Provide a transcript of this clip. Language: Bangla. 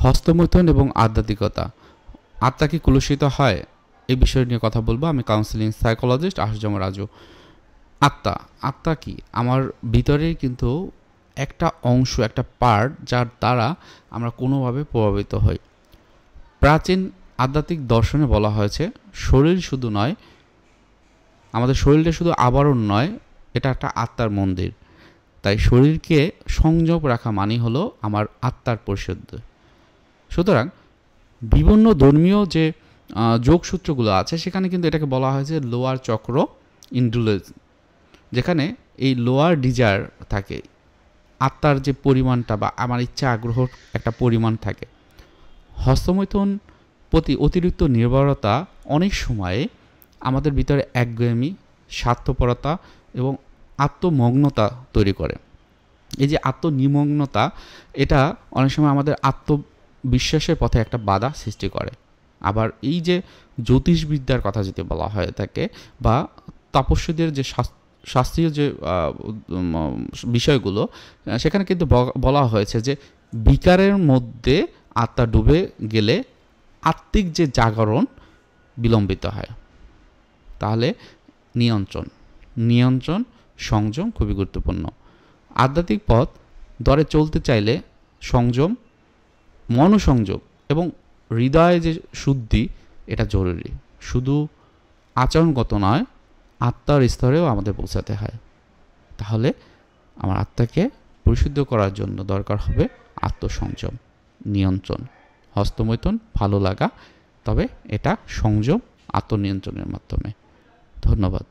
হস্তমৈথুন এবং আধ্যাত্মিকতা, আত্মা কি কলুষিত হয়, এই বিষয় নিয়ে কথা বলবো। আমি কাউন্সিলিং সাইকোলজিস্ট আশুজামা রাজু। আত্মা কি? আমার ভিতরেই কিন্তু একটা অংশ, একটা পার্ট, যার দ্বারা আমরা কোনোভাবে প্রভাবিত হই। প্রাচীন আধ্যাত্মিক দর্শনে বলা হয়েছে শরীর শুধু নয়, আমাদের শরীরটা শুধু আবরণ নয়, এটা একটা আত্মার মন্দির। তাই শরীরকে সংযম রাখা মানে হলো আমার আত্মার পরিশুদ্ধ। সুতরাং বিভিন্ন ধর্মীয় যে যোগসূত্রগুলো আছে সেখানে কিন্তু এটাকে বলা হয়েছে লোয়ার চক্র ইন্ডুলেজ, যেখানে এই লোয়ার ডিজায়ার থাকে, আত্মার যে পরিমাণটা বা আমার ইচ্ছা আগ্রহর একটা পরিমাণ থাকে। হস্তমৈথুন প্রতি অতিরিক্ত নির্ভরতা অনেক সময়ে আমাদের ভিতরে একগুঁয়েমি, স্বার্থপরতা এবং আত্মমগ্নতা তৈরি করে। এই যে আত্মনিমগ্নতা, এটা অনেক সময় আমাদের আত্মবিশ্বাসের পথে একটা বাধা সৃষ্টি করে। আবার এই যে জ্যোতিষবিদ্যার কথা যদি বলা হয় থাকে, বা তপস্বীদের যে শাস্ত্রীয় যে বিষয়গুলো, সেখানে কিন্তু বলা হয়েছে যে বিকারের মধ্যে আত্মা ডুবে গেলে আত্মিক যে জাগরণ বিলম্বিত হয়। তাহলে নিয়ন্ত্রণ সংযম খুবই গুরুত্বপূর্ণ। আধ্যাত্মিক পথ ধরে চলতে চাইলে সংযম, মনোসংযোগ এবং হৃদয়ে যে শুদ্ধি, এটা জরুরি। শুধু আচরণগত নয়, আত্মার স্তরেও আমাদের পৌঁছাতে হয়। তাহলে আমার আত্মাকে পরিশুদ্ধ করার জন্য দরকার হবে আত্মসংযম, নিয়ন্ত্রণ। হস্তমৈথুন ভালো লাগা, তবে এটা সংযম, আত্মনিয়ন্ত্রণের মাধ্যমে। ধন্যবাদ।